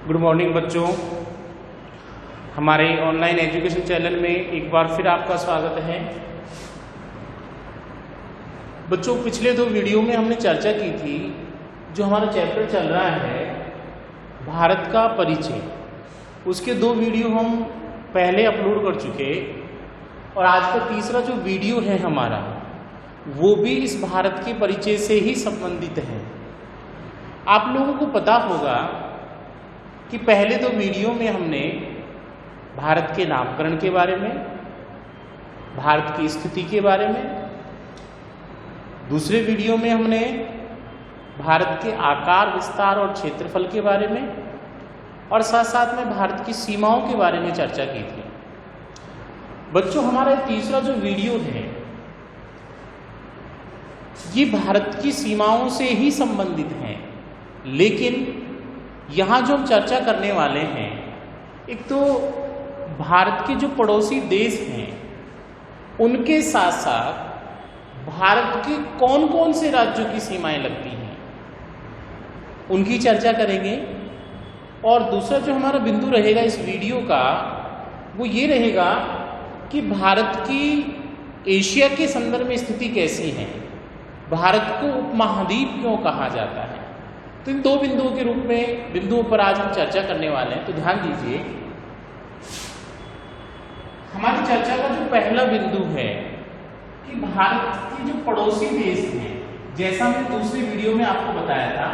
Good morning बच्चों, हमारे online education channel में एक बार फिर आपका स्वागत है। बच्चों, पिछले 2 वीडियो में हमने चर्चा की थी, जो हमारा चैप्टर चल रहा है भारत का परिचय, उसके 2 वीडियो हम पहले अपलोड कर चुके और आज का तीसरा जो वीडियो है हमारा वो भी इस भारत के परिचय से ही संबंधित है। आप लोगों को पता होगा कि पहले 2 वीडियो में हमने भारत के नामकरण के बारे में, भारत की स्थिति के बारे में, दूसरे वीडियो में हमने भारत के आकार, विस्तार और क्षेत्रफल के बारे में और साथ साथ में भारत की सीमाओं के बारे में चर्चा की थी। बच्चों, हमारा तीसरा जो वीडियो है ये भारत की सीमाओं से ही संबंधित है, लेकिन यहाँ जो हम चर्चा करने वाले हैं, एक तो भारत के जो पड़ोसी देश हैं उनके साथ साथ भारत के कौन कौन से राज्यों की सीमाएं लगती हैं उनकी चर्चा करेंगे। और दूसरा जो हमारा बिंदु रहेगा इस वीडियो का वो ये रहेगा कि भारत की एशिया के संदर्भ में स्थिति कैसी है, भारत को उपमहाद्वीप क्यों कहा जाता है। तो इन 2 बिंदुओं के रूप में बिंदुओं पर आज हम चर्चा करने वाले हैं। तो ध्यान दीजिए, हमारी चर्चा का जो पहला बिंदु है कि भारत के जो पड़ोसी देश हैं, जैसा मैंने दूसरे वीडियो में आपको बताया था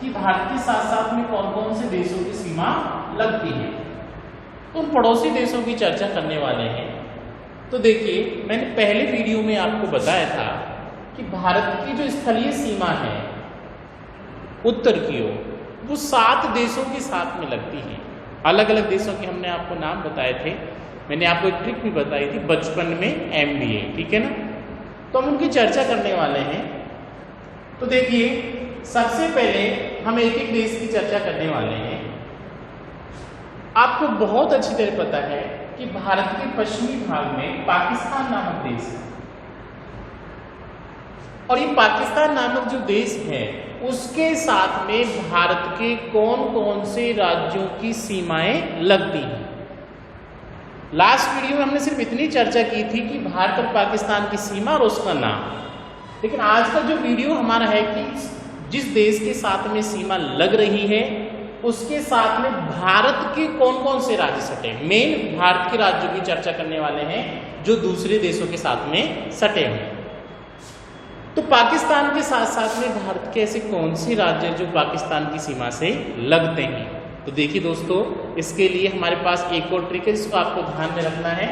कि भारत के साथ साथ में कौन कौन से देशों की सीमा लगती है, तो उन पड़ोसी देशों की चर्चा करने वाले हैं। तो देखिए, मैंने पहले वीडियो में आपको बताया था कि भारत की जो स्थलीय सीमा है उत्तर की ओर, वो 7 देशों के साथ में लगती है। अलग अलग देशों के हमने आपको नाम बताए थे, मैंने आपको एक ट्रिक भी बताई थी बचपन में MBA, ठीक है ना। तो हम उनकी चर्चा करने वाले हैं। तो देखिए, सबसे पहले हम एक एक देश की चर्चा करने वाले हैं। आपको बहुत अच्छी तरह पता है कि भारत के पश्चिमी भाग में पाकिस्तान नामक देश है, और ये पाकिस्तान नामक जो देश है उसके साथ में भारत के कौन कौन से राज्यों की सीमाएं लगती हैं। लास्ट वीडियो में हमने सिर्फ इतनी चर्चा की थी कि भारत और पाकिस्तान की सीमा और उसका नाम, लेकिन आज का जो वीडियो हमारा है कि जिस देश के साथ में सीमा लग रही है उसके साथ में भारत के कौन कौन से राज्य सटे। मेन भारत के राज्यों की चर्चा करने वाले हैं जो दूसरे देशों के साथ में सटे हैं। तो पाकिस्तान के साथ साथ में भारत के ऐसे कौन से राज्य जो पाकिस्तान की सीमा से लगते हैं। तो देखिए दोस्तों, इसके लिए हमारे पास एक और ट्रिक है जिसको आपको ध्यान में रखना है।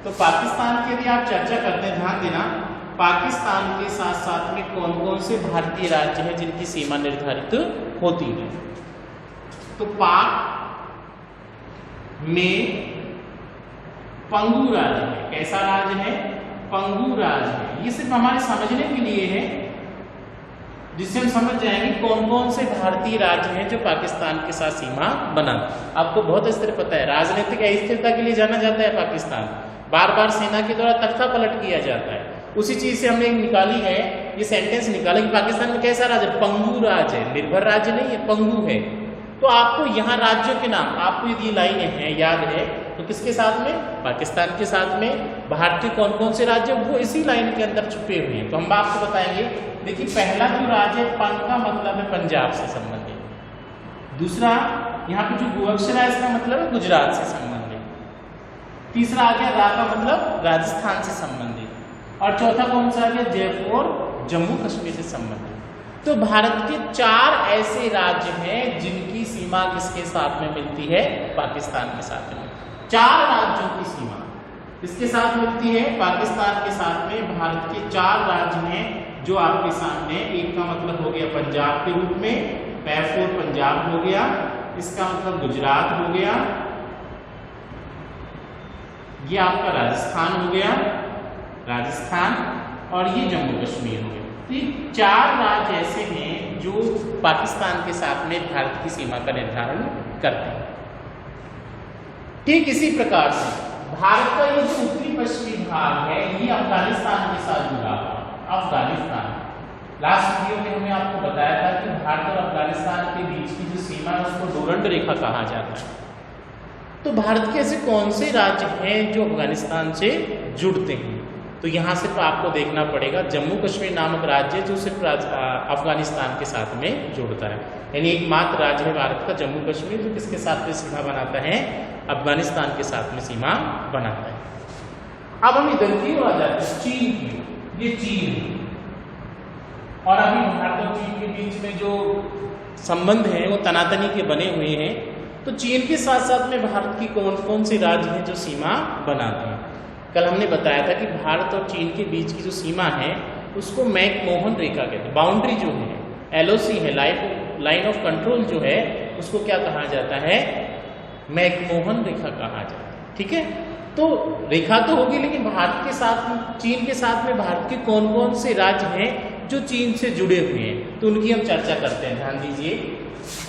तो पाकिस्तान की यदि आप चर्चा करते हैं, ध्यान देना, पाकिस्तान के साथ साथ में कौन कौन से भारतीय राज्य हैं जिनकी सीमा निर्धारित होती है। तो पाक में पंगू राज्य है। कैसा राज्य है? पंगू राज्य है। ये सिर्फ हमारे समझने के लिए है, जिससे हम समझ जाएंगे कौन कौन से भारतीय राज्य हैं जो पाकिस्तान के साथ सीमा बनाते। आपको बहुत स्थिर पता है, राजनीतिक अस्थिरता के लिए जाना जाता है पाकिस्तान, बार बार सेना के द्वारा तख्ता पलट किया जाता है। उसी चीज से हमने एक निकाली है, ये सेंटेंस निकाला कि पाकिस्तान में कैसा राज्य? पंगू राज्य है, निर्भर राज्य नहीं है, पंगू है। तो आपको यहाँ राज्यों के नाम, आपको यदि लाइनें हैं याद है, तो किसके साथ में? पाकिस्तान के साथ में भारत के कौन कौन से राज्य वो इसी लाइन के अंदर छुपे हुए हैं। तो हम आपको बताएंगे। देखिए, पहला जो राज्य है पंग का मतलब है पंजाब से संबंधित। दूसरा, यहाँ पे जो गु अक्षर है इसका मतलब है गुजरात से संबंधित। तीसरा आ गया रा का मतलब राजस्थान से संबंधित। और चौथा कौन सा आ गया? जयपुर, जम्मू कश्मीर से संबंधित। तो भारत के 4 ऐसे राज्य हैं जिनकी सीमा किसके साथ में मिलती है? पाकिस्तान के साथ में। 4 राज्यों की सीमा किसके साथ मिलती है? पाकिस्तान के साथ में। भारत के 4 राज्य हैं जो आपके सामने, एक का मतलब हो गया पंजाब के रूप में, पैफोर पंजाब हो गया, इसका मतलब गुजरात हो गया, ये आपका राजस्थान हो गया, राजस्थान, और ये जम्मू कश्मीर हो गया। तो ये 4 राज्य ऐसे हैं जो पाकिस्तान के साथ में भारत की सीमा का निर्धारण करते हैं। ठीक इसी प्रकार से भारत का ये जो उत्तरी पश्चिमी भाग है ये अफगानिस्तान के साथ जुड़ा हुआ। अफगानिस्तान लास्ट वीडियो में हमने आपको बताया था कि भारत और अफगानिस्तान के बीच की जो सीमा है उसको डोरंड रेखा कहा जाता है। तो भारत के ऐसे कौन से राज्य हैं जो अफगानिस्तान से जुड़ते हैं? तो यहाँ सिर्फ आपको देखना पड़ेगा जम्मू कश्मीर नामक राज्य जो सिर्फ अफगानिस्तान के साथ में जुड़ता है, यानी एकमात्र राज्य है भारत का जम्मू कश्मीर जो किसके साथ में सीमा बनाता है? अफगानिस्तान के साथ में सीमा बनाता है। अब हम इधर की ओर आ जाते हैं, चीन की। ये चीन है और अभी भारत और चीन के बीच में जो संबंध हैं वो तनातनी के बने हुए हैं। तो चीन के साथ साथ में भारत की कौन कौन से राज्य हैं जो सीमा बनाते हैं? कल हमने बताया था कि भारत और चीन के बीच की जो सीमा है उसको मैकमोहन रेखा कहते हैं। बाउंड्री जो है, LOC है, लाइन ऑफ कंट्रोल जो है, उसको क्या कहा जाता है? मैकमोहन रेखा कहा जाता है। ठीक है, तो रेखा तो होगी, लेकिन भारत के साथ, चीन के साथ में भारत के कौन कौन से राज्य हैं जो चीन से जुड़े हुए हैं, तो उनकी हम चर्चा करते हैं। ध्यान दीजिए,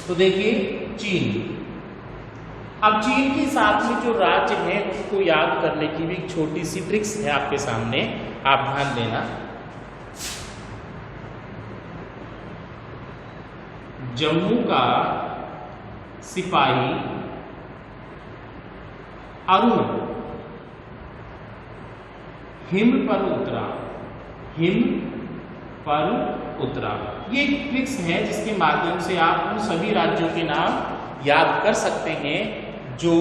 तो देखिए चीन। अब चीन के साथ में जो राज्य हैं उसको याद करने की भी एक छोटी सी ट्रिक्स है आपके सामने, आप ध्यान देना। जम्मू का सिपाही अरुण हिम पर उतरा, हिम पर उतरा। ये एक ट्रिक्स है जिसके माध्यम से आप उन सभी राज्यों के नाम याद कर सकते हैं जो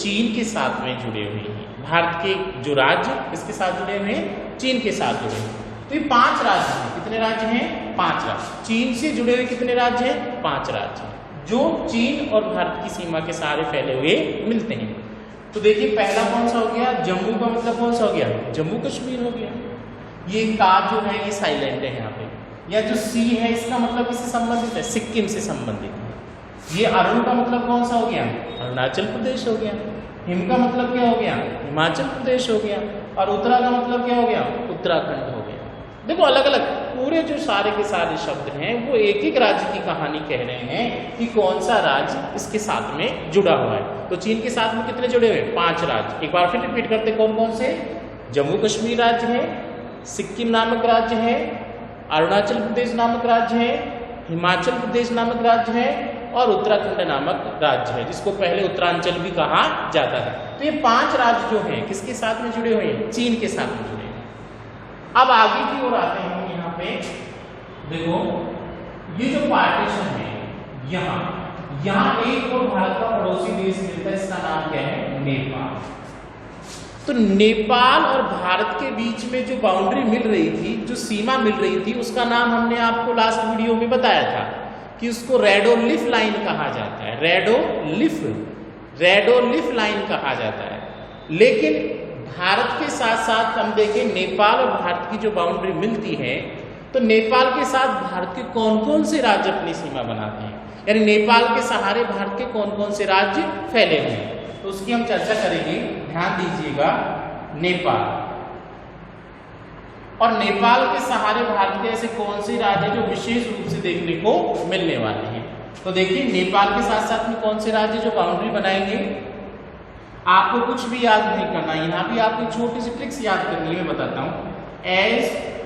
चीन के साथ में जुड़े हुए हैं। भारत के जो राज्य किसके साथ जुड़े हुए हैं? चीन के साथ जुड़े हैं। तो ये 5 राज्य हैं। कितने राज्य हैं? 5 राज्य। चीन से जुड़े हुए कितने राज्य हैं? 5 राज्य जो चीन और भारत की सीमा के सहारे फैले हुए मिलते हैं। तो देखिए पहला कौन सा हो गया? जम्मू का मतलब कौन सा हो गया? जम्मू कश्मीर हो गया। ये का जो है ये साइलेंट है यहाँ पे, या जो सी है इसका मतलब किससे संबंधित है? सिक्किम से संबंधित है। ये अरुण का मतलब कौन सा हो गया? अरुणाचल प्रदेश हो गया। हिम का मतलब क्या हो गया? हिमाचल प्रदेश हो गया। और उत्तरा का मतलब क्या हो गया? उत्तराखंड हो गया। देखो अलग अलग पूरे जो सारे के सारे शब्द हैं वो एक एक राज्य की कहानी कह रहे हैं कि कौन सा राज्य इसके साथ में जुड़ा हुआ है। तो चीन के साथ में कितने जुड़े हुए? 5 राज्य। एक बार फिर रिपीट करते, कौन कौन से? जम्मू कश्मीर राज्य है, सिक्किम नामक राज्य है, अरुणाचल प्रदेश नामक राज्य है, हिमाचल प्रदेश नामक राज्य है और उत्तराखंड नामक राज्य है, जिसको पहले उत्तरांचल भी कहा जाता है। तो ये 5 राज्य जो हैं किसके साथ में जुड़े हुए हैं? चीन के साथ में जुड़े हैं। अब आगे की ओर आते हैं हम। यहाँ पे देखो ये जो पार्टीशन है, यहाँ एक और भारत का पड़ोसी देश मिलता है, इसका नाम क्या है? नेपाल। तो नेपाल और भारत के बीच में जो बाउंड्री मिल रही थी, जो सीमा मिल रही थी, उसका नाम हमने आपको लास्ट वीडियो में बताया था कि उसको रेडोलिफ लाइन कहा जाता है। रेडोलिफ लाइन कहा जाता है। लेकिन भारत के साथ साथ हम देखें नेपाल और भारत की जो बाउंड्री मिलती है, तो नेपाल के साथ भारत के कौन कौन से राज्य अपनी सीमा बनाते हैं, यानी नेपाल के सहारे भारत के कौन कौन से राज्य फैले हुए हैं, तो उसकी हम चर्चा करेंगे। ध्यान दीजिएगा, नेपाल और नेपाल के सहारे भारत के ऐसे कौन से राज्य जो विशेष रूप से देखने को मिलने वाले हैं। तो देखिए नेपाल के साथ साथ में कौन से राज्य जो बाउंड्री बनाएंगे, आपको कुछ भी याद नहीं करना, यहाँ भी आपको छोटी सी ट्रिक्स याद करनी है, मैं बताता हूँ। SUBBU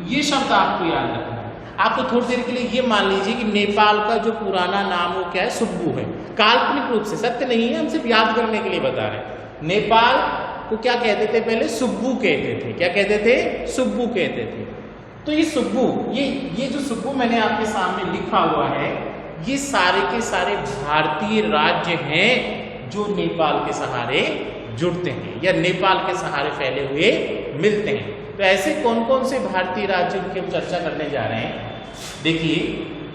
ये शब्द आपको याद रखना है। आपको थोड़ी देर के लिए ये मान लीजिए कि नेपाल का जो पुराना नाम वो क्या है? सुब्बू है। काल्पनिक रूप से, सत्य नहीं है, हम सिर्फ याद करने के लिए बता रहे हैं। नेपाल को क्या कहते थे? पहले सुब्बू कहते थे। क्या कहते थे? सुब्बू कहते थे। तो ये सुब्बू, ये जो सुब्बू मैंने आपके सामने लिखा हुआ है, ये सारे के सारे भारतीय राज्य हैं जो नेपाल के सहारे जुड़ते हैं या नेपाल के सहारे फैले हुए मिलते हैं। तो ऐसे कौन कौन से भारतीय राज्यों की हम चर्चा करने जा रहे हैं। देखिए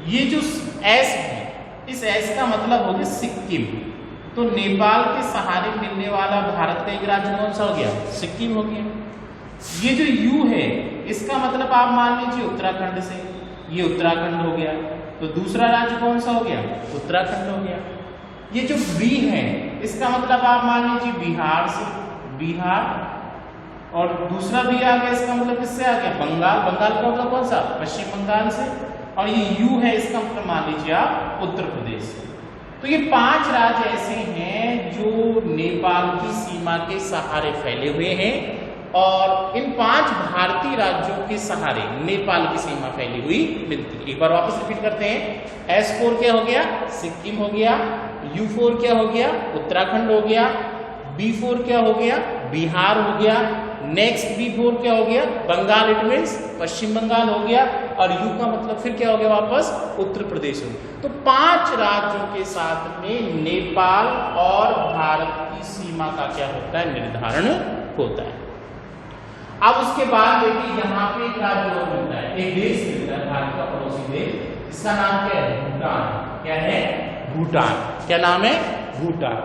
ये जो एस है, इस एस का मतलब हो गया सिक्किम। तो नेपाल के सहारे मिलने वाला भारत का एक राज्य कौन सा हो गया? सिक्किम हो गया। ये जो यू है, इसका मतलब आप मान लीजिए उत्तराखंड से, ये उत्तराखंड हो गया। तो दूसरा राज्य कौन सा हो गया? उत्तराखंड हो गया। ये जो बी है, इसका मतलब आप मान लीजिए बिहार से, बिहार, और दूसरा भी आ गया, इसका मतलब किससे आ गया? बंगाल। बंगाल का मतलब कौन सा? पश्चिम बंगाल से। और ये यू है, इसका मतलब मान लीजिए आप उत्तर प्रदेश से। तो ये 5 राज्य ऐसे हैं जो नेपाल की सीमा के सहारे फैले हुए हैं और इन 5 भारतीय राज्यों के सहारे नेपाल की सीमा फैली हुई मिलती है। एक बार वापस रिपीट करते हैं। S4 क्या हो गया? सिक्किम हो गया। U4 क्या हो गया? उत्तराखंड हो गया। B4 क्या हो गया? बिहार हो गया। नेक्स्ट B4 क्या हो गया? बंगाल, इट मीन्स पश्चिम बंगाल हो गया। और U का मतलब फिर क्या हो गया? वापस उत्तर प्रदेश हो गया। तो 5 राज्यों के साथ में नेपाल और भारत की सीमा का क्या होता है? निर्धारण होता है। अब उसके बाद देखिए यहाँ पे एक राज्य और मिलता है, एक देश मिलता है भारत का पड़ोसी देश, इसका नाम क्या है? भूटान। क्या है? भूटान। क्या नाम है? भूटान।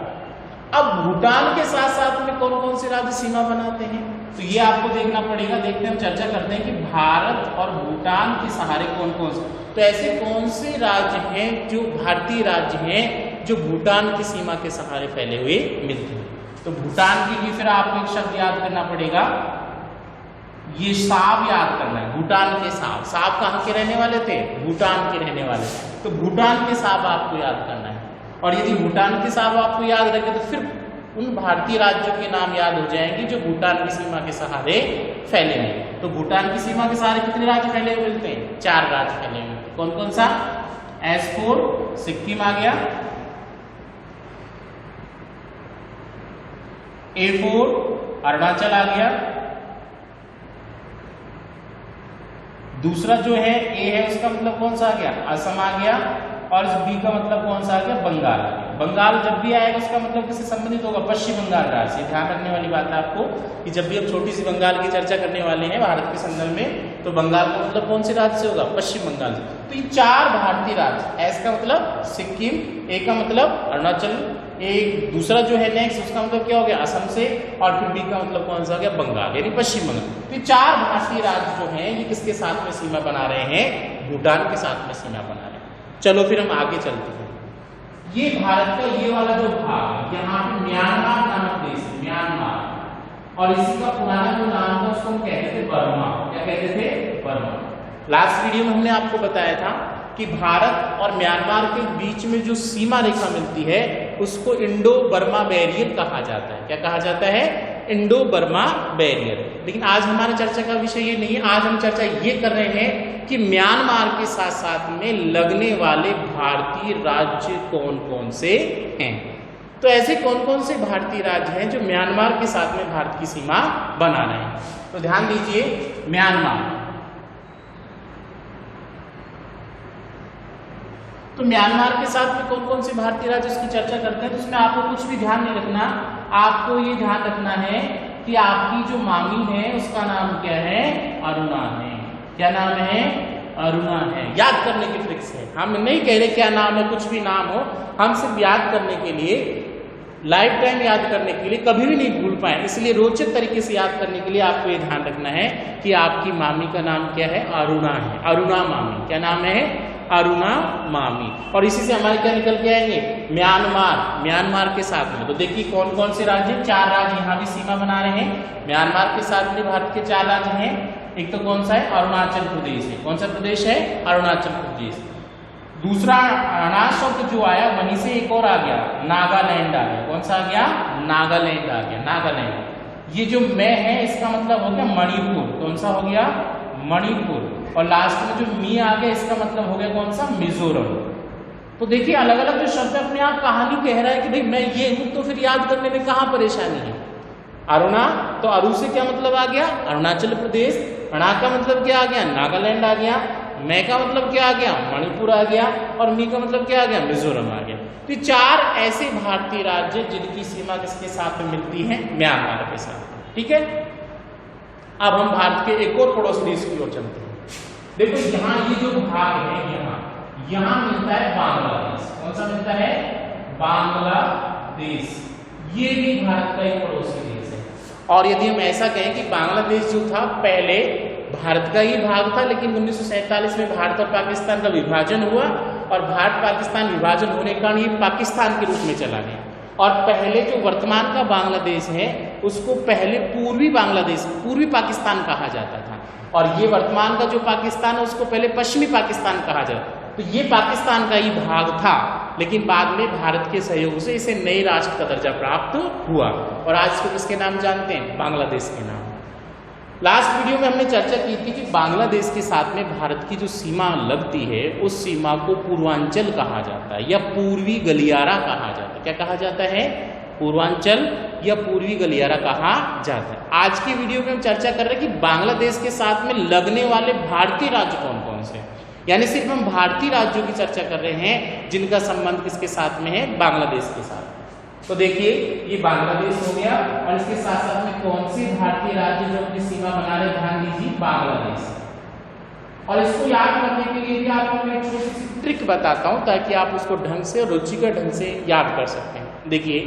अब भूटान के साथ साथ में कौन कौन से राज्य सीमा बनाते हैं, तो ये आपको देखना पड़ेगा। देखते हैं, हम चर्चा करते हैं कि भारत और भूटान के सहारे कौन कौन से, तो ऐसे कौन से राज्य हैं जो भारतीय राज्य हैं जो भूटान की सीमा के सहारे फैले हुए मिलते हैं। तो भूटान के लिए फिर आपको एक शब्द याद करना पड़ेगा, ये साब याद करना है। भूटान के साब, साब कहाँ के रहने वाले थे? भूटान के रहने वाले। तो भूटान के साब आपको याद करना है। और यदि भूटान के साब आपको याद रखे तो फिर उन भारतीय राज्यों के नाम याद हो जाएंगे जो भूटान की सीमा के सहारे फैले हैं। तो भूटान की सीमा के सहारे कितने राज्य फैले हुए मिलते हैं? 4 राज्य फैले हुए। कौन कौन सा? S4 सिक्किम आ गया, A4 अरुणाचल आ गया, दूसरा जो है A है उसका मतलब कौन सा आ गया? असम आ गया, और B का मतलब कौन सा आ गया? बंगाल आ गया। बंगाल जब भी आएगा उसका मतलब किससे संबंधित होगा? पश्चिम बंगाल राज्य से। ध्यान रखने वाली बात है आपको कि जब भी हम छोटी सी बंगाल की चर्चा करने वाले हैं भारत के संदर्भ में, तो बंगाल का मतलब कौन से राज्य से होगा? पश्चिम बंगाल से। तो ये 4 भारतीय राज्य, S का मतलब सिक्किम, A का मतलब अरुणाचल, एक दूसरा जो है नेक्स्ट उसका मतलब क्या हो गया? असम से, और फिर B का मतलब कौन सा हो गया? बंगाल, यानी पश्चिम बंगाल। तो ये 4 भारतीय राज्य जो हैं ये किसके साथ में सीमा बना रहे हैं? भूटान के साथ में सीमा बना रहे हैं। चलो फिर हम आगे चलते हैं। ये भारत का ये वाला जो भाग, यहाँ पे म्यांमार नामक देश है, म्यांमार, और इसी का पुराना जो नाम था उसको हम कहते थे बर्मा। क्या कहते थे? बर्मा। लास्ट वीडियो में हमने आपको बताया था कि भारत और म्यांमार के बीच में जो सीमा रेखा मिलती है उसको इंडो बर्मा बैरियर कहा जाता है। क्या कहा जाता है? Indo Burma barrier. लेकिन आज हमारे चर्चा का विषय ये नहीं है। आज हम चर्चा ये कर रहे हैं कि म्यांमार के साथ साथ में लगने वाले भारतीय राज्य कौन कौन से हैं। तो ऐसे कौन कौन से भारतीय राज्य हैं जो म्यांमार के साथ में भारत की सीमा बना रहे हैं। तो ध्यान दीजिए, म्यांमार, तो म्यांमार के साथ में कौन कौन से भारतीय राज्य उसकी चर्चा करते हैं। तो उसमें आपको कुछ भी ध्यान नहीं रखना, आपको ये ध्यान रखना है कि आपकी जो मामी है उसका नाम क्या है? अरुणा है। क्या नाम है? अरुणा है। याद करने की ट्रिक्स है, हम नहीं कह रहे क्या नाम है, कुछ भी नाम हो, हम सिर्फ याद करने के लिए, लाइफ टाइम याद करने के लिए, कभी भी नहीं भूल पाए, इसलिए रोचक तरीके से याद करने के लिए आपको ये ध्यान रखना है कि आपकी मामी का नाम क्या है? अरुणा है। अरुणा मामी। क्या नाम है? अरुणा मामी। और इसी से हमारे क्या निकल के आएंगे? म्यांमार। म्यांमार के साथ में तो देखिए कौन कौन से राज्य, 4 राज्य यहाँ भी सीमा बना रहे हैं। म्यांमार के साथ में भारत के 4 राज्य हैं। एक तो कौन सा है? अरुणाचल प्रदेश है। कौन सा प्रदेश है? अरुणाचल प्रदेश। दूसरा अनाज शब्द जो आया वहीं से एक और आ गया, नागालैंड आ गया। कौन सा आ गया? नागालैंड आ गया। नागालैंड। ये जो मैं है इसका मतलब हो गया मणिपुर। कौन सा हो गया? मणिपुर। और लास्ट में जो मी आ गया इसका मतलब हो गया कौन सा? मिजोरम। तो देखिए अलग अलग जो शब्द अपने आप कहानी कह रहा है कि भाई मैं ये हूं, तो फिर याद करने में कहाँ परेशानी है। अरुणा, तो अरु से क्या मतलब आ गया? अरुणाचल प्रदेश। अणा का मतलब क्या आ गया? नागालैंड आ गया। मैं का मतलब क्या आ गया? मणिपुर आ गया। और मी का मतलब क्या आ गया? मिजोरम आ गया। तो 4 ऐसे भारतीय राज्य जिनकी सीमा किसके साथ में मिलती है? म्यांमार के साथ। ठीक है, अब हम भारत के एक और पड़ोसी देश की ओर चलते हैं। देखो यहाँ ये जो भाग है, यहाँ मिलता है बांग्लादेश। कौन सा मिलता है? बांग्लादेश। ये भी भारत का एक पड़ोसी देश है। और यदि हम ऐसा कहें कि बांग्लादेश जो था पहले भारत का ही भाग था, लेकिन 1947 में भारत और पाकिस्तान का विभाजन हुआ और भारत पाकिस्तान विभाजन होने के कारण ये पाकिस्तान के रूप में चला गया। और पहले जो वर्तमान का बांग्लादेश है उसको पहले पूर्वी बांग्लादेश, पूर्वी पाकिस्तान कहा जाता था। और ये वर्तमान का जो पाकिस्तान है उसको पहले पश्चिमी पाकिस्तान कहा जाता। तो ये पाकिस्तान का ही भाग था, लेकिन बाद में भारत के सहयोग से इसे नए राष्ट्र का दर्जा प्राप्त हुआ। और आज इसको किसके नाम जानते हैं? बांग्लादेश के नाम। लास्ट वीडियो में हमने चर्चा की थी कि बांग्लादेश के साथ में भारत की जो सीमा लगती है उस सीमा को पूर्वांचल कहा जाता है या पूर्वी गलियारा कहा जाता है। क्या कहा जाता है? पूर्वांचल या पूर्वी गलियारा कहा जाता है। आज की वीडियो में हम चर्चा कर रहे हैं कि बांग्लादेश के साथ में लगने वाले भारतीय राज्य कौन कौन से, यानी सिर्फ हम भारतीय राज्यों की चर्चा कर रहे हैं जिनका संबंध किसके साथ में है? बांग्लादेश के साथ। तो देखिए ये बांग्लादेश हो गया और इसके साथ साथ में कौन सी भारतीय राज्य जो अपनी सीमा बना रहे, ध्यान दीजिए, बांग्लादेश। और इसको याद करने के लिए भी आपको मैं एक छोटी सी ट्रिक बताता हूं ताकि आप उसको ढंग से, रुचिकर ढंग से याद कर सकते हैं। देखिए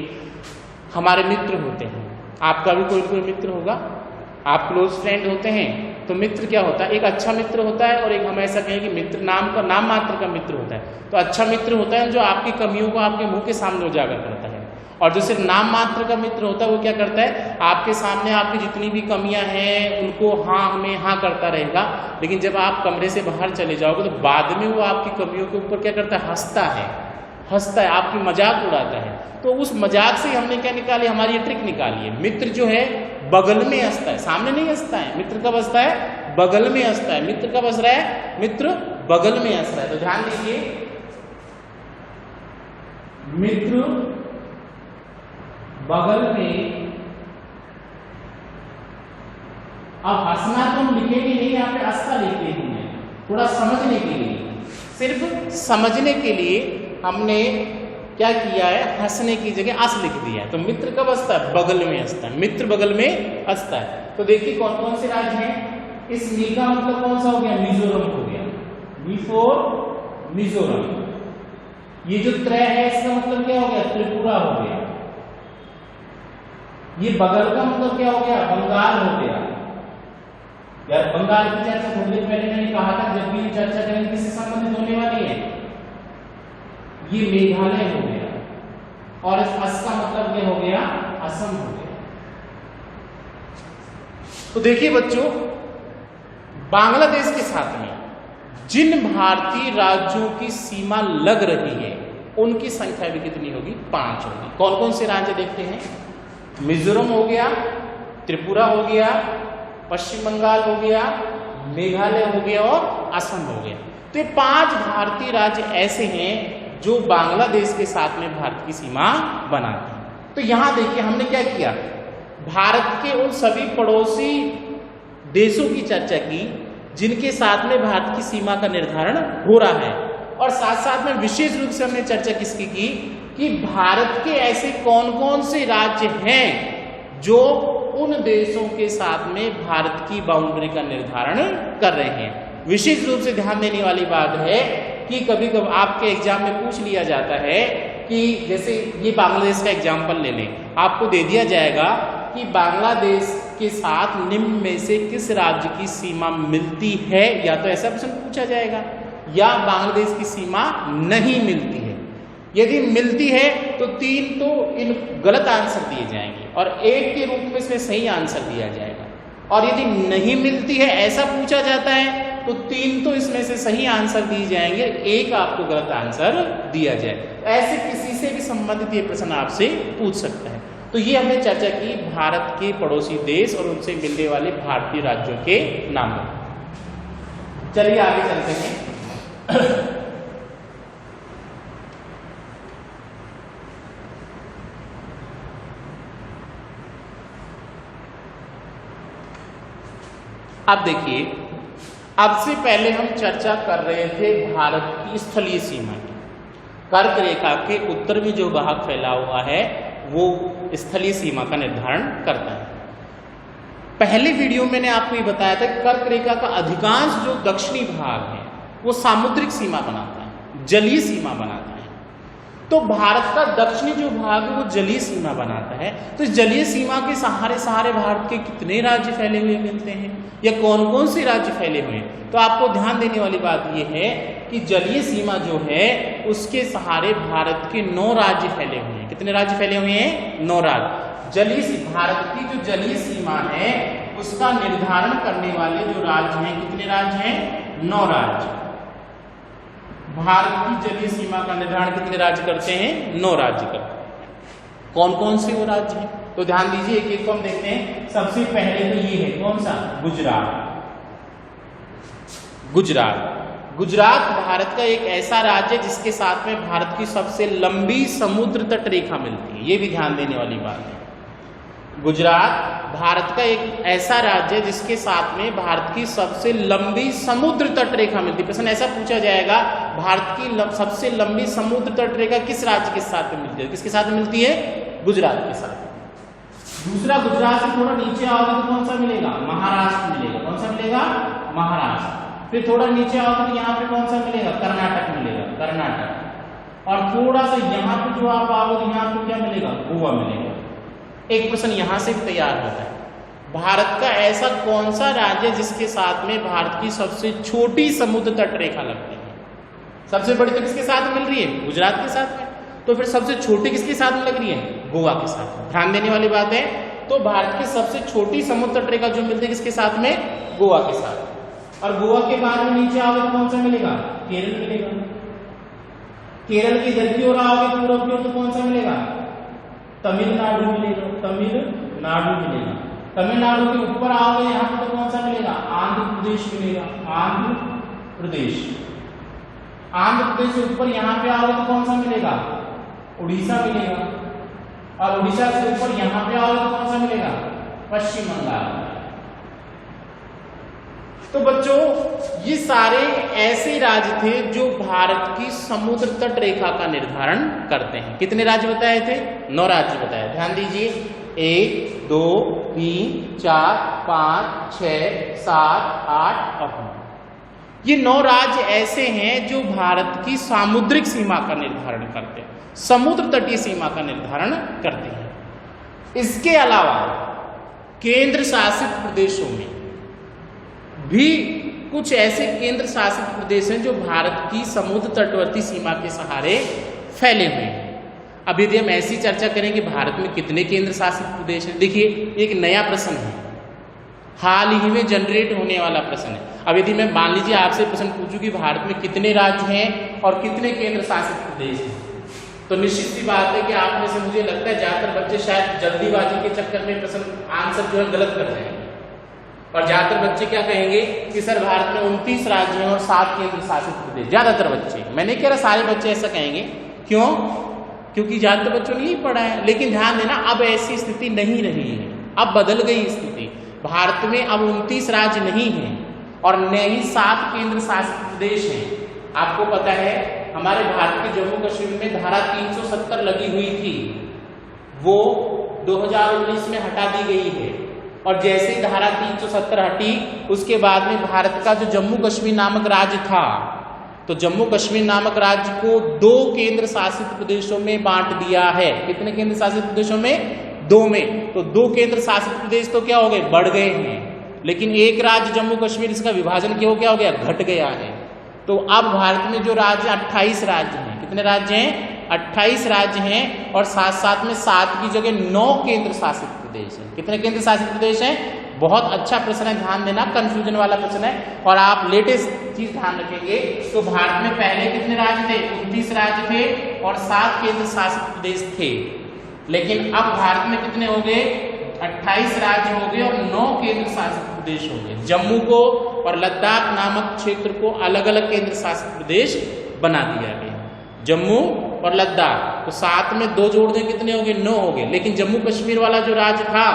हमारे मित्र होते हैं, आपका भी कोई मित्र होगा, आप क्लोज फ्रेंड होते हैं, तो मित्र क्या होता है? एक अच्छा मित्र होता है और एक हम ऐसा कहें कि मित्र नाम मात्र का मित्र होता है। तो अच्छा मित्र होता है जो आपकी कमियों को आपके मुंह के सामने उजागर करता है, और जो सिर्फ नाम मात्र का मित्र होता है वो क्या करता है? आपके सामने आपकी जितनी भी कमियां हैं उनको हाँ में हाँ करता रहेगा, लेकिन जब आप कमरे से बाहर चले जाओगे तो बाद में वो आपकी कमियों के ऊपर क्या करता है? हंसता है, आपकी मजाक उड़ाता है। तो उस मजाक से हमने क्या निकाली? हमारी ये ट्रिक निकाली है। मित्र जो है बगल में हंसता है, सामने नहीं हंसता है। मित्र कब हंसता है? बगल में हंसता है। मित्र कब हंस रहा है? मित्र बगल में हंस रहा है। तो ध्यान दीजिए, मित्र बगल में, अब हंसना तो हम लिखेंगे नहीं, यहाँ पे हंसता लिखते हैं, थोड़ा समझने के लिए, सिर्फ समझने के लिए हमने क्या किया है? हंसने की जगह अस लिख दिया है। तो मित्र कब हंसता है? बगल में हंसता है। मित्र बगल में हंसता है। तो देखिए कौन कौन से राज्य हैं? इस मी का मतलब कौन सा हो गया? मिजोरम हो गया। Me for Mizoram. ये जो त्रय है इसका मतलब क्या हो गया? त्रिपुरा हो गया। ये बगल का मतलब क्या हो गया? बंगाल हो गया। यार बंगाल की चर्चा थोड़ी देर पहले मैंने कहा था, जब भी चर्चा करेंगे किससे संबंधित होने वाली है? ये मेघालय हो गया। और इस अस का मतलब क्या हो गया? असम हो गया। तो देखिए बच्चों, बांग्लादेश के साथ में जिन भारतीय राज्यों की सीमा लग रही है उनकी संख्या भी कितनी होगी? 5 होगी। कौन कौन से राज्य देखते हैं? मिजोरम हो गया, त्रिपुरा हो गया, पश्चिम बंगाल हो गया, मेघालय हो गया और असम हो गया। तो ये 5 भारतीय राज्य ऐसे हैं जो बांग्लादेश के साथ में भारत की सीमा बनाते हैं। तो यहां देखिए हमने क्या किया? भारत के उन सभी पड़ोसी देशों की चर्चा की जिनके साथ में भारत की सीमा का निर्धारण हो रहा है, और साथ साथ में विशेष रूप से हमने चर्चा किसकी की कि भारत के ऐसे कौन कौन से राज्य हैं जो उन देशों के साथ में भारत की बाउंड्री का निर्धारण कर रहे हैं। विशेष रूप से ध्यान देने वाली बात है कि कभी कभी आपके एग्जाम में पूछ लिया जाता है कि जैसे ये बांग्लादेश का एग्जाम्पल ले लें, आपको दे दिया जाएगा कि बांग्लादेश के साथ निम्न में से किस राज्य की सीमा मिलती है, या तो ऐसा प्रश्न पूछा जाएगा, या बांग्लादेश की सीमा नहीं मिलती है। यदि मिलती है तो 3 तो इन गलत आंसर दिए जाएंगे और 1 के रूप में इसमें सही आंसर दिया जाएगा, और यदि नहीं मिलती है ऐसा पूछा जाता है तो 3 तो इसमें से सही आंसर दिए जाएंगे, 1 आपको गलत आंसर दिया जाए। ऐसे किसी से भी संबंधित ये प्रश्न आपसे पूछ सकता है। तो ये हमने चर्चा की भारत के पड़ोसी देश और उनसे मिलने वाले भारतीय राज्यों के नामों। चलिए आगे चलते हैं। अब देखिए, अब से पहले हम चर्चा कर रहे थे भारत की स्थलीय सीमा की। कर्क रेखा के उत्तर में जो भाग फैला हुआ है वो स्थलीय सीमा का निर्धारण करता है। पहले वीडियो में मैंने आपको ये बताया था कि कर्क रेखा का अधिकांश जो दक्षिणी भाग है वो सामुद्रिक सीमा बनाता है, जलीय सीमा बनाता है। तो भारत का दक्षिणी जो भाग है वो जलीय सीमा बनाता है। तो इस जलीय सीमा के सहारे भारत के कितने राज्य फैले हुए मिलते हैं, या कौन कौन से राज्य फैले हुए हैं? तो आपको ध्यान देने वाली बात यह है कि जलीय सीमा जो है उसके सहारे भारत के 9 राज्य फैले हुए हैं। कितने राज्य फैले हुए हैं? 9 राज्य। भारत की जो जलीय सीमा है उसका निर्धारण करने वाले जो राज्य हैं, कितने राज्य हैं? 9 राज्य। भारत की जलीय सीमा का निर्धारण कितने राज्य करते हैं? 9 राज्य करते हैं। कौन कौन से वो राज्य हैं? तो ध्यान दीजिए एक एक को हम देखते हैं। सबसे पहले तो ये है कौन सा, गुजरात। गुजरात भारत का एक ऐसा राज्य है जिसके साथ में भारत की सबसे लंबी समुद्र तट रेखा मिलती है, ये भी ध्यान देने वाली बात है। गुजरात भारत का एक ऐसा राज्य है जिसके साथ में भारत की सबसे लंबी समुद्र तट रेखा मिलती है। प्रश्न ऐसा पूछा जाएगा, भारत की सबसे लंबी समुद्र तट रेखा किस राज्य के साथ में मिलती है? किसके साथ में मिलती है? गुजरात के साथ। दूसरा, गुजरात से थोड़ा नीचे आओगे तो कौन सा मिलेगा? महाराष्ट्र मिलेगा। कौन सा मिलेगा? महाराष्ट्र। फिर थोड़ा नीचे आओगे तो यहाँ पे कौन सा मिलेगा? कर्नाटक मिलेगा, कर्नाटक। और थोड़ा सा यहाँ पे जो आप आओगे यहाँ पे क्या मिलेगा? गोवा मिलेगा। एक प्रश्न यहां से तैयार होता है, भारत का ऐसा कौन सा राज्य जिसके साथ में भारत की सबसे छोटी समुद्र तट रेखा लगती है? सबसे बड़ी तो किसके साथ मिल रही है? गुजरात के साथ में। तो फिर सबसे छोटी किसके साथ में लग रही है? गोवा के साथ। ध्यान देने वाली बात है। तो भारत की सबसे छोटी समुद्र तट रेखा जो मिलती है किसके साथ में? गोवा के साथ। और गोवा के बाद में नीचे आओगे तो कौन सा मिलेगा? केरल मिलेगा। केरल की इधर की ओर आओगे पूर्व की ओर तो कौन सा मिलेगा? तमिलनाडु मिलेगा, तमिलनाडु मिलेगा। तमिलनाडु के ऊपर आओगे यहाँ पे तो कौन सा मिलेगा? आंध्र प्रदेश मिलेगा, आंध्र प्रदेश। आंध्र प्रदेश से ऊपर यहाँ पे आओगे तो कौन सा मिलेगा? उड़ीसा मिलेगा। और उड़ीसा से ऊपर यहाँ पे आओगे तो कौन सा मिलेगा? पश्चिम बंगाल। तो बच्चों ये सारे ऐसे राज्य थे जो भारत की समुद्र तट रेखा का निर्धारण करते हैं। कितने राज्य बताए थे? 9 राज्य बताए। ध्यान दीजिए, 1 2 3 4 5 6 7 8 और 9। ये 9 राज्य ऐसे हैं जो भारत की सामुद्रिक सीमा का निर्धारण करते हैं, समुद्र तटीय सीमा का निर्धारण करते हैं। इसके अलावा केंद्र शासित प्रदेशों में भी कुछ ऐसे केंद्र शासित प्रदेश हैं जो भारत की समुद्र तटवर्ती सीमा के सहारे फैले हुए हैं। अब यदि हम ऐसी चर्चा करेंगे भारत में कितने केंद्र शासित प्रदेश हैं, देखिए एक नया प्रश्न है, हाल ही में जनरेट होने वाला प्रश्न है। अब यदि मैं मान लीजिए आपसे प्रश्न पूछूं कि भारत में कितने राज्य हैं और कितने केंद्र शासित प्रदेश हैं, तो निश्चित सी बात है कि आप में से मुझे लगता है ज्यादातर बच्चे शायद जल्दीबाजी के चक्कर में प्रश्न आंसर जो है गलत कर जाएंगे। और ज्यादातर बच्चे क्या कहेंगे कि सर भारत में 29 राज्य हैं और 7 केंद्र शासित प्रदेश। ज्यादातर बच्चे, मैं नहीं कह रहा सारे बच्चे ऐसा कहेंगे। क्यों? क्योंकि ज्यादातर बच्चों ने यही पढ़ा है। लेकिन ध्यान देना, अब ऐसी स्थिति नहीं रही है, अब बदल गई स्थिति। भारत में अब 29 राज्य नहीं है और न ही 7 केंद्र शासित प्रदेश हैं। आपको पता है हमारे भारत के जम्मू कश्मीर में धारा 370 लगी हुई थी, वो 2019 में हटा दी गई है। और जैसे ही धारा 370 हटी उसके बाद में भारत का जो जम्मू कश्मीर नामक राज्य था, तो जम्मू कश्मीर नामक राज्य को 2 केंद्र शासित प्रदेशों में बांट दिया है। कितने केंद्र शासित प्रदेशों में? 2 में। तो 2 केंद्र शासित प्रदेश तो क्या हो गए? बढ़ गए हैं। लेकिन एक राज्य जम्मू कश्मीर, इसका विभाजन क्या हो गया? घट गया है। तो अब भारत में जो राज्य 28 राज्य हैं, कितने राज्य हैं? 28 राज्य हैं और साथ साथ में 7 की जगह 9 केंद्र शासित प्रदेश हैं। कितने केंद्र शासित प्रदेश हैं? बहुत अच्छा प्रश्न है, ध्यान देना, कंफ्यूजन वाला प्रश्न है। और आप लेटेस्ट चीज ध्यान रखेंगे तो भारत में पहले कितने राज्य थे? 29 राज्य थे और 7 केंद्र शासित प्रदेश थे। लेकिन अब भारत में कितने हो गए? 28 राज्य हो गए और 9 केंद्र शासित प्रदेश हो गए। जम्मू को और लद्दाख नामक क्षेत्र को अलग अलग केंद्र शासित प्रदेश बना दिया गया। जम्मू और लद्दाख, तो 7 में 2 जोड़ दें कितने हो गए? 9 हो गए। लेकिन जम्मू कश्मीर वाला जो राज्य था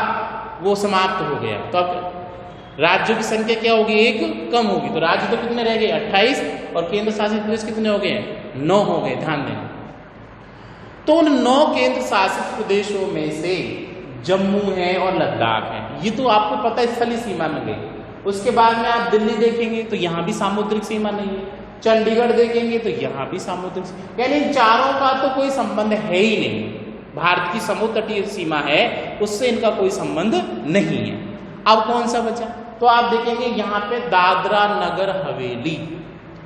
वो समाप्त हो गया, तो अब राज्यों की संख्या क्या होगी? 1 कम होगी। तो राज्य तो कितने रह गए? 28 और केंद्र शासित प्रदेश कितने हो गए? 9 हो गए। ध्यान देना। तो उन 9 केंद्र शासित प्रदेशों में से जम्मू है और लद्दाख है, ये तो आपको पता है स्थलीय सीमा में गई। उसके बाद में आप दिल्ली देखेंगे तो यहाँ भी सामुद्रिक सीमा नहीं है, चंडीगढ़ देखेंगे तो यहाँ भी सामुद्रिक, यानी इन चारों का तो कोई संबंध है ही नहीं। भारत की समुद्र तटीय सीमा है उससे इनका कोई संबंध नहीं है। अब कौन सा बचा? तो आप देखेंगे यहाँ पे दादरा नगर हवेली।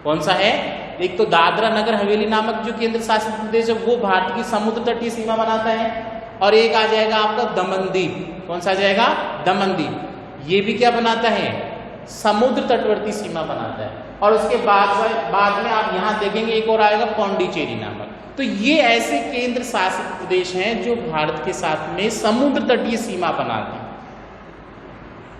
कौन सा है? एक तो दादरा नगर हवेली नामक जो केंद्र शासित प्रदेश है वो भारत की समुद्र तटीय सीमा बनाता है, और एक आ जाएगा आपका दमन दीव। कौन सा आ जाएगा? दमन दीव। ये भी क्या बनाता है? समुद्र तटवर्ती सीमा बनाता है। और उसके बाद में आप यहाँ देखेंगे एक और आएगा पौंडीचेरी नामक। तो ये ऐसे केंद्र शासित प्रदेश हैं जो भारत के साथ में समुद्र तटीय सीमा बनाते हैं।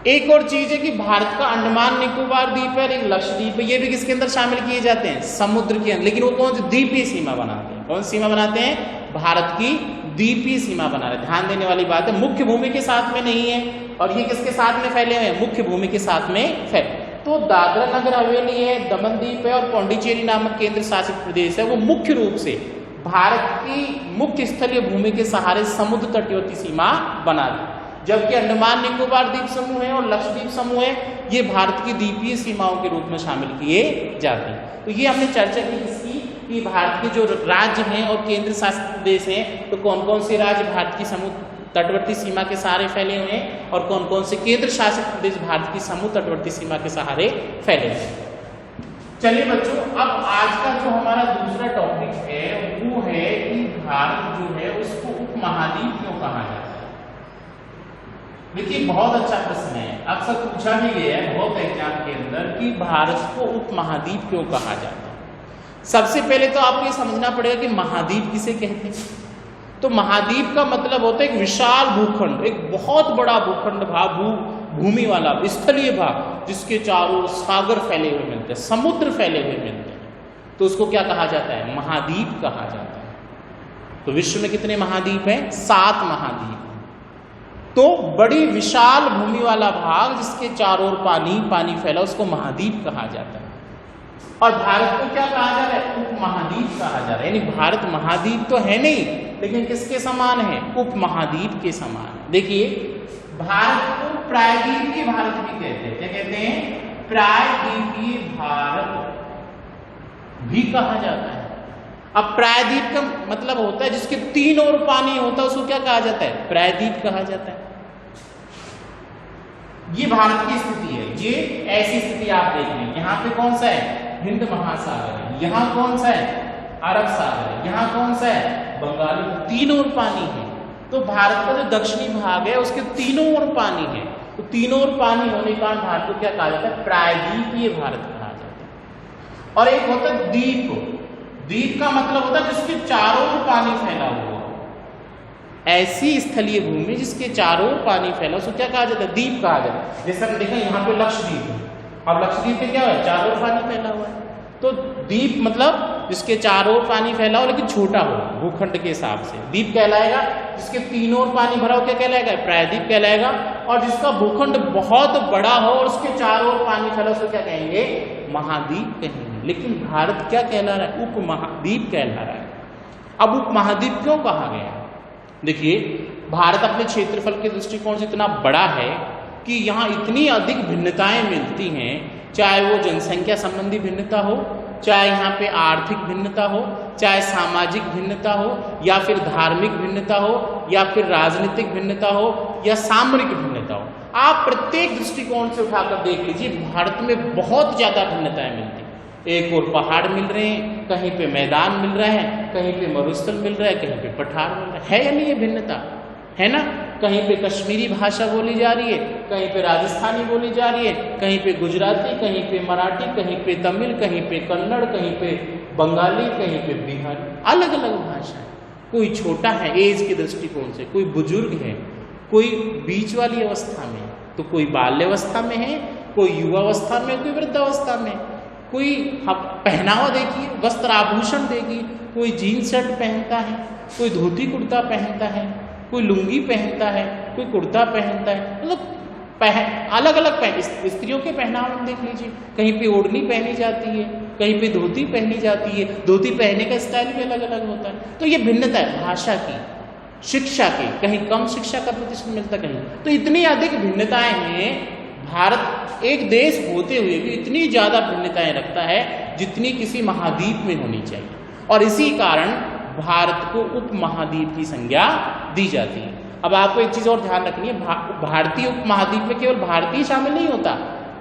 एक और चीज है कि भारत का अंडमान निकोबार द्वीप है, एक लक्षद्वीप है, ये भी किसके अंदर शामिल किए जाते हैं, समुद्र के अंदर। लेकिन वो कौन सी द्वीपीय सीमा बनाते हैं, कौन सी सीमा बनाते हैं, भारत की द्वीपीय सीमा बना रहे। ध्यान देने वाली बात है, मुख्य भूमि के साथ में नहीं है। और ये किसके साथ में फैले हुए हैं, मुख्य भूमि के साथ में फैले। तो दादरा नगर हवेली है, दमन द्वीप है और पौंडीचेरी नामक केंद्र शासित प्रदेश है, वो मुख्य रूप से भारत की मुख्य स्थलीय भूमि के सहारे समुद्र तटवर्ती सीमा बना रहे। जबकि अंडमान निकोबार द्वीप समूह है और लक्षद्वीप समूह है, ये भारत की द्वीपीय सीमाओं के रूप में शामिल किए जाते हैं। तो ये हमने चर्चा की इसकी कि भारत के जो राज्य हैं और केंद्र शासित प्रदेश हैं, तो कौन कौन से राज्य भारत की समुद्र तटवर्ती सीमा के सहारे फैले हुए हैं और कौन कौन से केंद्र शासित प्रदेश भारत की समुद्र तटवर्ती सीमा के सहारे फैले हुए हैं। चलिए बच्चों, अब आज का जो हमारा दूसरा टॉपिक है वो है कि भारत जो है उसको उपमहाद्वीप क्यों कहा जाता है। देखिए बहुत अच्छा प्रश्न है, अक्सर पूछा भी गया है बहुत एग्जाम के अंदर कि भारत को उपमहाद्वीप क्यों कहा जाता है। सबसे पहले तो आपको ये समझना पड़ेगा कि महाद्वीप किसे कहते हैं। तो महाद्वीप का मतलब होता है एक विशाल भूखंड, एक बहुत बड़ा भूखंड भाग, भूमि वाला स्थलीय भाग जिसके चारों ओर सागर फैले हुए मिलते हैं, समुद्र फैले हुए मिलते हैं, तो उसको क्या कहा जाता है, महाद्वीप कहा जाता है। तो विश्व में कितने महाद्वीप हैं, 7 महाद्वीप। तो बड़ी विशाल भूमि वाला भाग जिसके चारों ओर पानी पानी फैला उसको महाद्वीप कहा जाता है। और भारत को क्या कहा जा रहा है, उपमहाद्वीप कहा जा रहा है। यानी भारत महाद्वीप तो है नहीं, लेकिन किसके समान है, उपमहाद्वीप के समान। देखिए भारत को प्रायद्वीपीय भारत भी कहते हैं। क्या कहते हैं, प्रायद्वीपीय भारत भी कहा जाता है। अब प्रायद्वीप का मतलब होता है जिसके 3 ओर पानी होता है, उसको क्या कहा जाता है, प्रायद्वीप कहा जाता है। ये भारत की स्थिति है, ये ऐसी स्थिति आप देख लें। यहाँ पे कौन सा है, हिंद महासागर है, यहाँ कौन सा है, अरब सागर है, यहाँ कौन सा है, बंगाली, 3 ओर पानी है। तो भारत का जो दक्षिणी भाग है उसके 3 ओर पानी है। तो 3 ओर पानी होने के कारण भारत को क्या कहा जाता है, प्रायद्वीपीय भारत कहा जाता है। और एक होता है द्वीप। द्वीप का मतलब होता है जिसके चारों ओर पानी फैला हुआ, ऐसी स्थलीय भूमि जिसके चारों ओर पानी फैला उसको क्या कहा जाता है, द्वीप कहा जाता है। जैसे हम देखें यहाँ पे लक्षद्वीप है, अब लक्षद्वीप पे क्या है, चारों ओर पानी फैला हुआ है। तो द्वीप मतलब जिसके चारों ओर पानी फैला हो लेकिन छोटा हो भूखंड के हिसाब से, द्वीप कहलाएगा। जिसके 3 ओर पानी भरा हो क्या कहलाएगा, प्रायद्वीप कहलाएगा। और जिसका भूखंड बहुत बड़ा हो और उसके चारों ओर पानी फैला उसको क्या कहेंगे, महाद्वीप कहेंगे। लेकिन भारत क्या कहला रहा है, उपमहाद्वीप कहला रहा है। अब उपमहाद्वीप क्यों कहा गया, देखिए भारत अपने क्षेत्रफल के दृष्टिकोण से इतना बड़ा है कि यहाँ इतनी अधिक भिन्नताएं मिलती हैं, चाहे वो जनसंख्या संबंधी भिन्नता हो, चाहे यहाँ पे आर्थिक भिन्नता हो, चाहे सामाजिक भिन्नता हो, या फिर धार्मिक भिन्नता हो, या फिर राजनीतिक भिन्नता हो, या सामरिक भिन्नता हो। आप प्रत्येक दृष्टिकोण से उठाकर देख लीजिए, भारत में बहुत ज्यादा भिन्नताएं मिलती हैं। एक और पहाड़ मिल रहे हैं, कहीं पे मैदान मिल रहे हैं, कहीं पे मरुस्थल मिल रहा है, कहीं पे पठार मिल रहा है या नहीं, ये भिन्नता है ना। कहीं पे कश्मीरी भाषा बोली जा रही है, कहीं पे राजस्थानी बोली जा रही है, कहीं पे गुजराती, कहीं पे मराठी, कहीं पे तमिल, कहीं पे कन्नड़, कहीं पे बंगाली, कहीं पे बिहारी, अलग अलग भाषा है। कोई छोटा है एज के दृष्टिकोण से, कोई बुजुर्ग है, कोई बीच वाली अवस्था में, तो कोई बाल्यावस्था में है, कोई युवावस्था में, कोई वृद्धावस्था में। कोई पहनावा देखिए, वस्त्र आभूषण देखिए, कोई जीन्स शर्ट पहनता है, कोई धोती कुर्ता पहनता है, कोई लुंगी पहनता है, कोई कुर्ता पहनता है, मतलब अलग अलग स्त्रियों के पहनावे देख लीजिए, कहीं पे ओढ़नी पहनी जाती है, कहीं पे धोती पहनी जाती है, धोती पहनने का स्टाइल भी अलग अलग होता है। तो ये भिन्नता है भाषा की, शिक्षा की, कहीं कम शिक्षा का प्रतिशत मिलता, कहीं तो इतनी अधिक भिन्नताएं हैं। भारत एक देश होते हुए भी इतनी ज़्यादा भिन्नताएं रखता है जितनी किसी महाद्वीप में होनी चाहिए, और इसी कारण भारत को उपमहाद्वीप की संज्ञा दी जाती है। अब आपको एक चीज़ और ध्यान रखनी है, भारतीय उपमहाद्वीप में केवल भारतीय शामिल नहीं होता,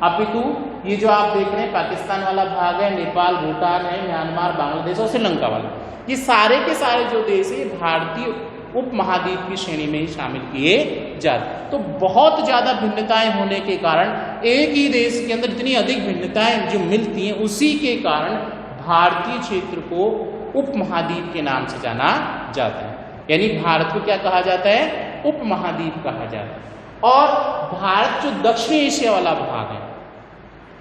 अपितु ये जो आप देख रहे हैं पाकिस्तान वाला भाग है, नेपाल, भूटान है, म्यांमार, बांग्लादेश और श्रीलंका वाला, ये सारे के सारे जो देश है भारतीय उपमहाद्वीप की श्रेणी में ही शामिल किए जाते। तो बहुत ज़्यादा भिन्नताएं होने के कारण, एक ही देश के अंदर इतनी अधिक भिन्नताएं जो मिलती हैं, उसी के कारण भारतीय क्षेत्र को उपमहाद्वीप के नाम से जाना जाता है। यानी भारत को क्या कहा जाता है? उपमहाद्वीप कहा जाता है। और भारत जो दक्षिण एशिया वाला भाग है,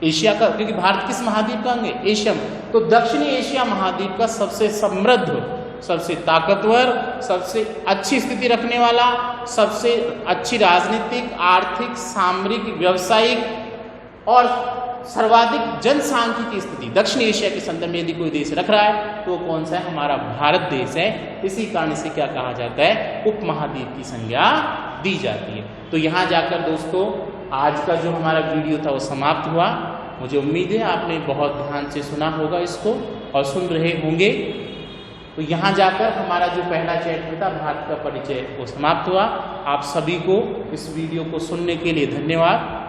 एशिया का, क्योंकि भारत किस महाद्वीप का अंग है? एशिया में। तो दक्षिणी एशिया महाद्वीप का सबसे समृद्ध, सबसे ताकतवर, सबसे अच्छी स्थिति रखने वाला, सबसे अच्छी राजनीतिक, आर्थिक, सामरिक, व्यावसायिक और सर्वाधिक जनसांख्यिकी स्थिति दक्षिण एशिया के संदर्भ में यदि कोई देश रख रहा है तो कौन सा है? हमारा भारत देश है। इसी कारण से क्या कहा जाता है? उपमहाद्वीप की संज्ञा दी जाती है। तो यहाँ जाकर दोस्तों आज का जो हमारा वीडियो था वो समाप्त हुआ। मुझे उम्मीद है आपने बहुत ध्यान से सुना होगा इसको और सुन रहे होंगे। तो यहाँ जाकर हमारा जो पहला चैप्टर था भारत का परिचय वो समाप्त हुआ। आप सभी को इस वीडियो को सुनने के लिए धन्यवाद।